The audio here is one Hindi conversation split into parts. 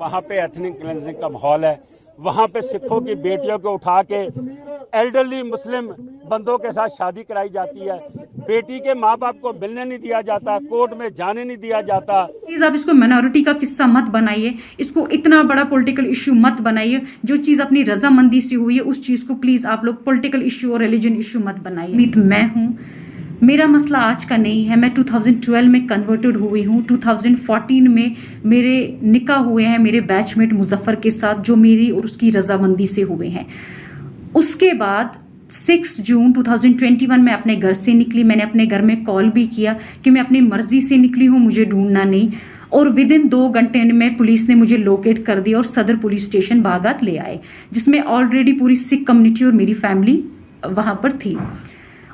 वहाँ पे एथनिक क्लेंजिंग का माहौल है। वहाँ पे सिखों की बेटियों को उठा के एल्डरली मुस्लिम बंदों के साथ शादी कराई जाती है। बेटी के माँ बाप को मिलने नहीं दिया जाता, कोर्ट में जाने नहीं दिया जाता। प्लीज आप इसको माइनॉरिटी का किस्सा मत बनाइए, इसको इतना बड़ा पॉलिटिकल इश्यू मत बनाइए। जो चीज अपनी रजामंदी से हुई है उस चीज को प्लीज आप लोग पॉलिटिकल इश्यू और रिलीजन इश्यू मत बनाइए। मैं हूँ, मेरा मसला आज का नहीं है। मैं 2012 में कन्वर्टेड हुई हूँ। 2014 में मेरे निकाह हुए हैं मेरे बैचमेट मुजफ्फर के साथ, जो मेरी और उसकी रजामंदी से हुए हैं। उसके बाद 6 जून 2021 में अपने घर से निकली। मैंने अपने घर में कॉल भी किया कि मैं अपनी मर्जी से निकली हूँ, मुझे ढूंढना नहीं। और विदिन 2 घंटे में पुलिस ने मुझे लोकेट कर दिया और सदर पुलिस स्टेशन बागात ले आए, जिसमें ऑलरेडी पूरी सिख कम्युनिटी और मेरी फैमिली वहां पर थी।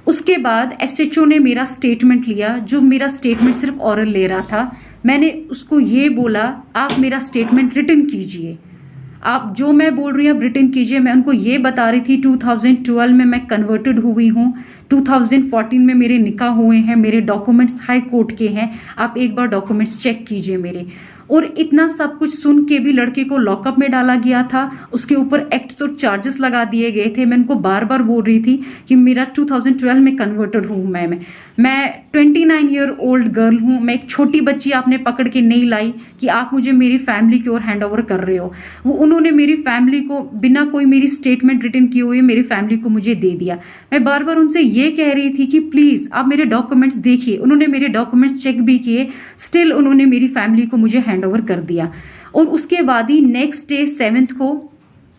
उसके बाद एसएचओ ने मेरा स्टेटमेंट लिया, जो मेरा स्टेटमेंट सिर्फ ऑरल ले रहा था। मैंने उसको ये बोला, आप मेरा स्टेटमेंट रिटन कीजिए, आप जो मैं बोल रही हूँ आप रिटन कीजिए। मैं उनको ये बता रही थी 2012 में मैं कन्वर्टेड हुई हूँ, 2014 में मेरे निकाह हुए हैं, मेरे डॉक्यूमेंट्स हाई कोर्ट के हैं, आप एक बार डॉक्यूमेंट्स चेक कीजिए मेरे। और इतना सब कुछ सुन के भी लड़के को लॉकअप में डाला गया था, उसके ऊपर एक्ट्स और चार्जेस लगा दिए गए थे। मैं उनको बार बार बोल रही थी कि मेरा 2012 में कन्वर्टेड हूँ मैं 29 ईयर ओल्ड गर्ल हूँ। मैं एक छोटी बच्ची आपने पकड़ के नहीं लाई कि आप मुझे मेरी फैमिली की ओर हैंड ओवर कर रहे हो। वो उन्होंने मेरी फैमिली को बिना कोई मेरी स्टेटमेंट रिटन किए हुए मेरी फैमिली को मुझे दे दिया। मैं बार बार उनसे ये कह रही थी कि प्लीज आप मेरे डॉक्यूमेंट्स देखिए। उन्होंने मेरे डॉक्यूमेंट्स चेक भी किए, स्टिल उन्होंने मेरी फैमिली को मुझे हैंड ओवर कर दिया। और उसके बाद ही नेक्स्ट डे 7th को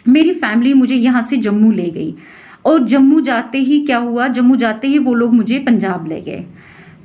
मेरी फैमिली मुझे यहाँ से जम्मू ले गई। और जम्मू जाते ही क्या हुआ, जम्मू जाते ही वो लोग मुझे पंजाब ले गए।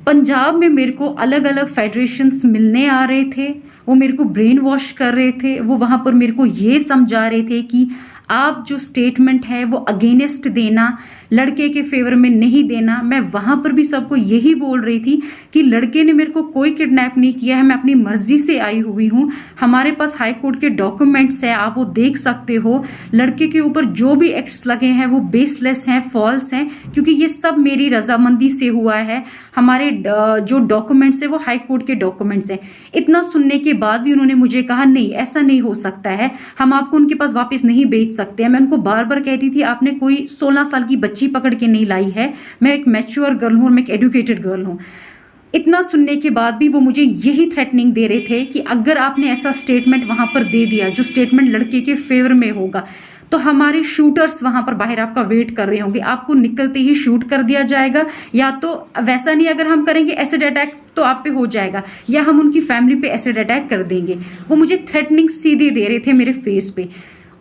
पंजाब में मेरे को अलग अलग फेडरेशंस मिलने आ रहे थे, वो मेरे को ब्रेन वॉश कर रहे थे। वो वहां पर मेरे को ये समझा रहे थे कि आप जो स्टेटमेंट है वो अगेंस्ट देना, लड़के के फेवर में नहीं देना। मैं वहां पर भी सबको यही बोल रही थी कि लड़के ने मेरे को कोई किडनैप नहीं किया है, मैं अपनी मर्जी से आई हुई हूँ। हमारे पास हाई कोर्ट के डॉक्यूमेंट्स है, आप वो देख सकते हो। लड़के के ऊपर जो भी एक्ट्स लगे हैं वो बेसलेस हैं, फॉल्स हैं, क्योंकि ये सब मेरी रजामंदी से हुआ है। हमारे जो डॉक्यूमेंट्स है वो हाई कोर्ट के डॉक्यूमेंट्स हैं। इतना सुनने के बाद भी उन्होंने मुझे कहा नहीं ऐसा नहीं हो सकता है, हम आपको उनके पास वापस नहीं भेज सकते हैं। मैं उनको बार बार कहती थी आपने कोई 16 साल की बच्ची पकड़ के नहीं लाई है, मैं एक मैच्योर गर्ल हूं और मैं एक एजुकेटेड गर्ल हूं। इतना सुनने के बाद भी वो मुझे यही थ्रेटनिंग दे रहे थे कि अगर आपने ऐसा स्टेटमेंट वहां पर दे दिया जो स्टेटमेंट लड़के के फेवर में होगा, तो हमारे शूटर्स वहां पर बाहर आपका वेट कर रहे होंगे, आपको निकलते ही शूट कर दिया जाएगा, या तो वैसा नहीं अगर हम करेंगे एसिड अटैक तो आप पे हो जाएगा, या हम उनकी फैमिली पे एसिड अटैक कर देंगे। वो मुझे थ्रेटनिंग सीधे दे रहे थे मेरे फेस पे।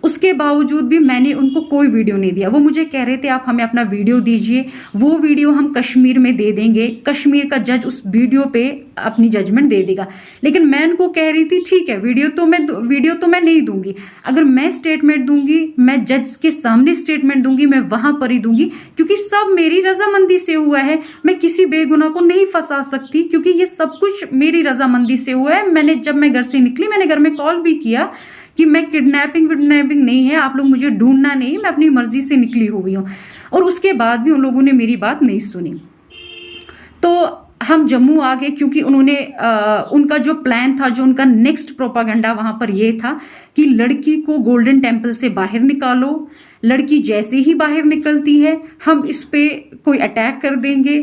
उसके बावजूद भी मैंने उनको कोई वीडियो नहीं दिया। वो मुझे कह रहे थे आप हमें अपना वीडियो दीजिए, वो वीडियो हम कश्मीर में दे देंगे, कश्मीर का जज उस वीडियो पे अपनी जजमेंट दे देगा। लेकिन मैं उनको कह रही थी ठीक है वीडियो तो मैं नहीं दूंगी, अगर मैं स्टेटमेंट दूंगी, मैं जज के सामने स्टेटमेंट दूंगी, मैं वहां पर ही दूंगी, क्योंकि सब मेरी रजामंदी से हुआ है। मैं किसी बेगुनाह को नहीं फंसा सकती, क्योंकि ये सब कुछ मेरी रजामंदी से हुआ है। जब मैं घर से निकली मैंने घर में कॉल भी किया कि मैं किडनैपिंग नहीं है, आप लोग मुझे ढूंढना नहीं, मैं अपनी मर्जी से निकली हुई हूँ। और उसके बाद भी उन लोगों ने मेरी बात नहीं सुनी। तो हम जम्मू आ गए, क्योंकि उन्होंने उनका जो प्लान था, जो उनका नेक्स्ट प्रोपागेंडा वहां पर ये था कि लड़की को गोल्डन टेम्पल से बाहर निकालो, लड़की जैसे ही बाहर निकलती है हम इस पे कोई अटैक कर देंगे।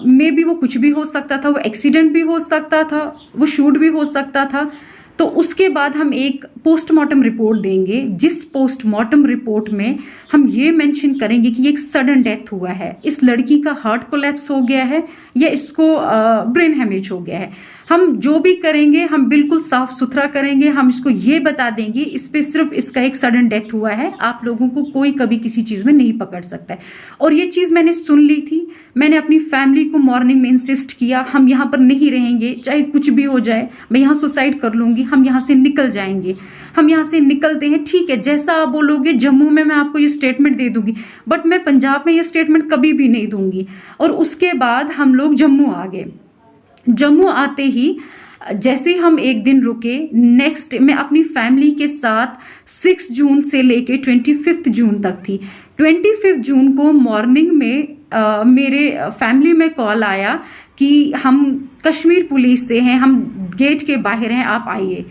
मे बी वो कुछ भी हो सकता था, वो एक्सीडेंट भी हो सकता था, वो शूट भी हो सकता था। तो उसके बाद हम एक पोस्टमार्टम रिपोर्ट देंगे, जिस पोस्टमार्टम रिपोर्ट में हम ये मेंशन करेंगे कि एक सडन डेथ हुआ है, इस लड़की का हार्ट कोलैप्स हो गया है या इसको ब्रेन हेमेज हो गया है। हम जो भी करेंगे हम बिल्कुल साफ सुथरा करेंगे। हम इसको ये बता देंगे इस पे सिर्फ इसका एक सडन डेथ हुआ है, आप लोगों को कोई कभी किसी चीज में नहीं पकड़ सकता है। और ये चीज मैंने सुन ली थी। मैंने अपनी फैमिली को मॉर्निंग में इंसिस्ट किया हम यहाँ पर नहीं रहेंगे, चाहे कुछ भी हो जाए, मैं यहाँ सुसाइड कर लूंगी, हम यहाँ से निकल जाएंगे। हम यहाँ से निकलते हैं, ठीक है जैसा आप बोलोगे जम्मू में मैं आपको ये स्टेटमेंट दे दूंगी, बट मैं पंजाब में ये स्टेटमेंट कभी भी नहीं दूंगी। और उसके बाद हम लोग जम्मू आ गए। जम्मू आते ही जैसे ही हम एक दिन रुके, नेक्स्ट मैं अपनी फैमिली के साथ 6 जून से लेके 25 जून तक थी। 25 जून को मॉर्निंग में मेरे फैमिली में कॉल आया कि हम कश्मीर पुलिस से हैं, हम गेट के बाहर हैं, आप आइए।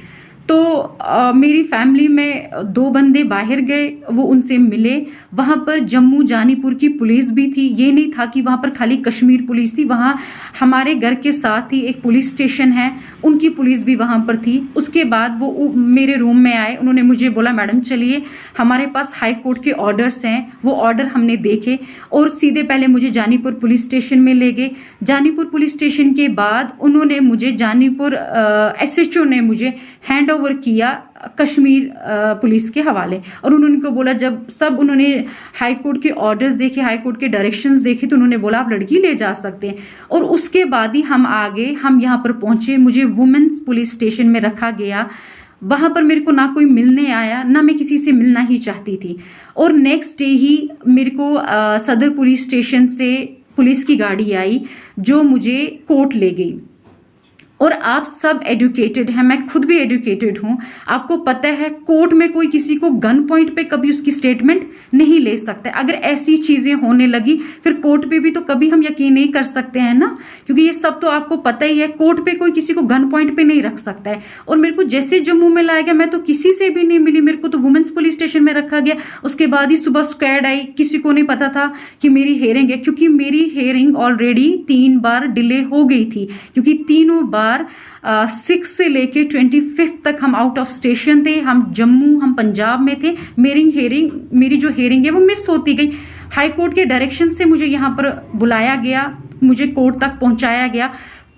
तो मेरी फैमिली में 2 बंदे बाहर गए, वो उनसे मिले। वहाँ पर जम्मू जानीपुर की पुलिस भी थी, ये नहीं था कि वहाँ पर खाली कश्मीर पुलिस थी, वहाँ हमारे घर के साथ ही एक पुलिस स्टेशन है, उनकी पुलिस भी वहाँ पर थी। उसके बाद वो मेरे रूम में आए, उन्होंने मुझे बोला मैडम चलिए हमारे पास हाई कोर्ट के ऑर्डर्स हैं। वो ऑर्डर हमने देखे और सीधे पहले मुझे जानीपुर पुलिस स्टेशन में ले गए। जानीपुर पुलिस स्टेशन के बाद उन्होंने मुझे जानीपुर SHO ने मुझे हैंड ओवर किया कश्मीर पुलिस के हवाले, और उन्होंने को बोला, जब सब उन्होंने हाई कोर्ट के ऑर्डर्स देखे, हाई कोर्ट के डायरेक्शंस देखे, तो उन्होंने बोला आप लड़की ले जा सकते हैं। और उसके बाद ही हम आगे हम यहाँ पर पहुंचे, मुझे वुमेन्स पुलिस स्टेशन में रखा गया। वहाँ पर मेरे को ना कोई मिलने आया, ना मैं किसी से मिलना ही चाहती थी। और नेक्स्ट डे ही मेरे को सदर पुलिस स्टेशन से पुलिस की गाड़ी आई जो मुझे कोर्ट ले गई। और आप सब एजुकेटेड हैं, मैं खुद भी एजुकेटेड हूं, आपको पता है कोर्ट में कोई किसी को गन पॉइंट पे कभी उसकी स्टेटमेंट नहीं ले सकता। अगर ऐसी चीजें होने लगी फिर कोर्ट पे भी तो कभी हम यकीन नहीं कर सकते हैं ना, क्योंकि ये सब तो आपको पता ही है, कोर्ट पे कोई किसी को गन पॉइंट पे नहीं रख सकता है। और मेरे को जैसे जम्मू में लाया गया मैं तो किसी से भी नहीं मिली, मेरे को तो वुमेन्स पुलिस स्टेशन में रखा गया। उसके बाद ही सुबह स्क्वाड आई, किसी को नहीं पता था कि मेरी हेयरिंग है, क्योंकि मेरी हेयरिंग ऑलरेडी 3 बार डिले हो गई थी, क्योंकि तीनों बार 6 से लेके 25 तक हम आउट ऑफ स्टेशन थे, हम जम्मू, हम पंजाब में थे। मेरी जो हेयरिंग है वो मिस होती गई। हाई कोर्ट के डायरेक्शन से मुझे यहाँ पर बुलाया गया, मुझे कोर्ट तक पहुंचाया गया।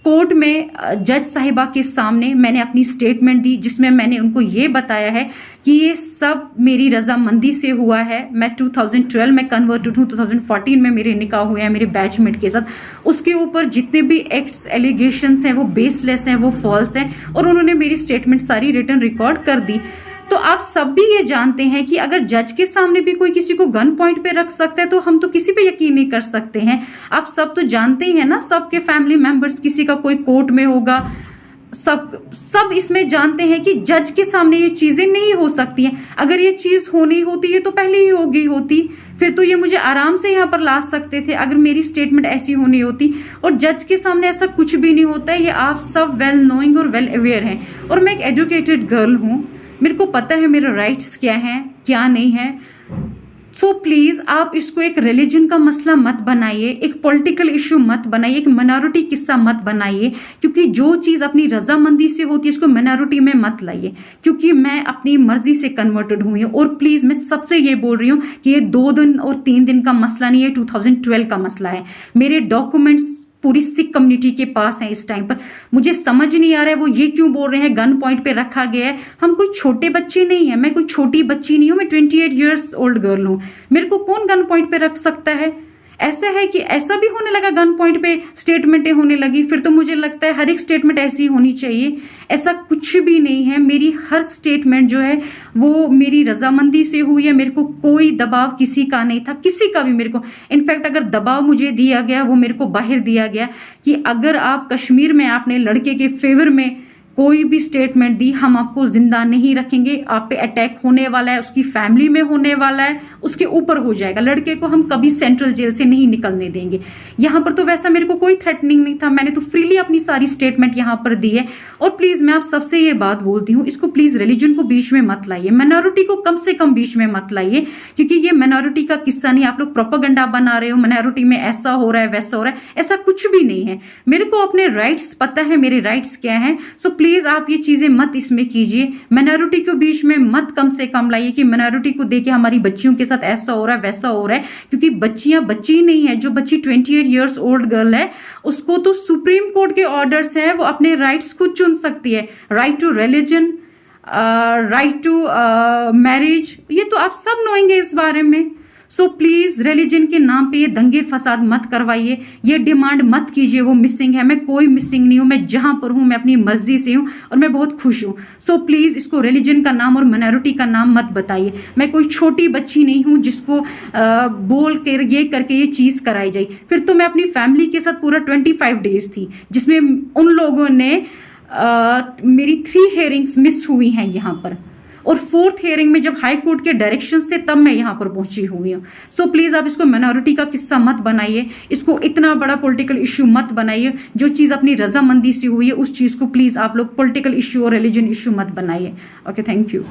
कोर्ट में जज साहिबा के सामने मैंने अपनी स्टेटमेंट दी, जिसमें मैंने उनको ये बताया है कि ये सब मेरी रजामंदी से हुआ है। मैं 2012 में कन्वर्टेड हूँ, 2014 में मेरे निकाह हुए हैं मेरे बैचमेट के साथ। उसके ऊपर जितने भी एक्ट्स एलिगेशंस हैं वो बेसलेस हैं, वो फॉल्स हैं, और उन्होंने मेरी स्टेटमेंट सारी रिटन रिकॉर्ड कर दी। तो आप सब भी ये जानते हैं कि अगर जज के सामने भी कोई किसी को गन पॉइंट पे रख सकता है तो हम तो किसी पे यकीन नहीं कर सकते हैं। आप सब तो जानते ही हैं ना, सबके फैमिली मेंबर्स, किसी का कोई कोर्ट में होगा, सब इसमें जानते हैं कि जज के सामने ये चीजें नहीं हो सकती हैं। अगर ये चीज होनी होती है तो पहले ही हो गई होती, फिर तो ये मुझे आराम से यहाँ पर ला सकते थे अगर मेरी स्टेटमेंट ऐसी होनी होती। और जज के सामने ऐसा कुछ भी नहीं होता है, ये आप सब वेल नोइंग और वेल अवेयर हैं। और मैं एक एजुकेटेड गर्ल हूँ, मेरे को पता है मेरे राइट्स क्या हैं क्या नहीं है। सो प्लीज आप इसको एक रिलीजन का मसला मत बनाइए, एक पॉलिटिकल इशू मत बनाइए, एक माइनॉरिटी किस्सा मत बनाइए, क्योंकि जो चीज अपनी रजामंदी से होती है उसको माइनॉरिटी में मत लाइए, क्योंकि मैं अपनी मर्जी से कन्वर्टेड हुई हूँ। और प्लीज मैं सबसे ये बोल रही हूँ कि ये 2 दिन और 3 दिन का मसला नहीं है, 2012 का मसला है। मेरे डॉक्यूमेंट्स पूरी सिख कम्युनिटी के पास है इस टाइम पर। मुझे समझ नहीं आ रहा है वो ये क्यों बोल रहे हैं गन पॉइंट पे रखा गया है। हम कोई छोटे बच्चे नहीं है, मैं कोई छोटी बच्ची नहीं हूं, मैं 28 ईयर्स ओल्ड गर्ल हूं। मेरे को कौन गन पॉइंट पे रख सकता है? ऐसा है कि ऐसा भी होने लगा, गन पॉइंट पे स्टेटमेंटें होने लगी, फिर तो मुझे लगता है हर एक स्टेटमेंट ऐसी होनी चाहिए। ऐसा कुछ भी नहीं है, मेरी हर स्टेटमेंट जो है वो मेरी रजामंदी से हुई है। मेरे को कोई दबाव किसी का नहीं था, किसी का भी मेरे को। इनफैक्ट अगर दबाव मुझे दिया गया वो मेरे को बाहर दिया गया कि अगर आप कश्मीर में आपने लड़के के फेवर में कोई भी स्टेटमेंट दी, हम आपको जिंदा नहीं रखेंगे, आप पे अटैक होने वाला है, उसकी फैमिली में होने वाला है, उसके ऊपर हो जाएगा। लड़के को हम कभी सेंट्रल जेल से नहीं निकलने देंगे। यहाँ पर तो वैसा मेरे को कोई थ्रेटनिंग नहीं था, मैंने तो फ्रीली अपनी सारी स्टेटमेंट यहाँ पर दी है। और प्लीज मैं आप सबसे ये बात बोलती हूँ, इसको प्लीज रिलीजन को बीच में मत लाइए, माइनॉरिटी को कम से कम बीच में मत लाइए, क्योंकि ये माइनॉरिटी का किस्सा नहीं। आप लोग प्रोपेगेंडा बना रहे हो, माइनॉरिटी में ऐसा हो रहा है वैसा हो रहा है, ऐसा कुछ भी नहीं है। मेरे को अपने राइट्स पता है, मेरे राइट्स क्या है। सो प्लीज आप ये चीजें मत इसमें कीजिए, माइनॉरिटी को बीच में मत कम से कम लाइए कि माइनॉरिटी को देके हमारी बच्चियों के साथ ऐसा हो रहा है वैसा हो रहा है, क्योंकि बच्चियां बच्ची नहीं है। जो बच्ची 28 ईयर्स ओल्ड गर्ल है उसको तो सुप्रीम कोर्ट के ऑर्डर्स है, वो अपने राइट्स खुद चुन सकती है। Right to religion, right to marriage, ये तो आप सब नोएंगे इस बारे में। सो प्लीज रिलीजन के नाम पे ये दंगे फसाद मत करवाइए, ये डिमांड मत कीजिए वो मिसिंग है। मैं कोई मिसिंग नहीं हूं, मैं जहां पर हूं मैं अपनी मर्जी से हूं और मैं बहुत खुश हूं। सो प्लीज इसको रिलीजन का नाम और माइनॉरिटी का नाम मत बताइए। मैं कोई छोटी बच्ची नहीं हूं जिसको बोल कर ये करके ये चीज कराई जाए। फिर तो मैं अपनी फैमिली के साथ पूरा 25 डेज थी, जिसमें उन लोगों ने मेरी 3 हेयरिंग्स मिस हुई हैं यहाँ पर। और 4th हियरिंग में जब हाई कोर्ट के डायरेक्शन से तब मैं यहाँ पर पहुंची हुई हूँ। सो प्लीज आप इसको माइनॉरिटी का किस्सा मत बनाइए, इसको इतना बड़ा पॉलिटिकल इश्यू मत बनाइए। जो चीज अपनी रजामंदी से हुई है उस चीज को प्लीज आप लोग पॉलिटिकल इश्यू और रिलीजन इश्यू मत बनाइए। Okay, thank you.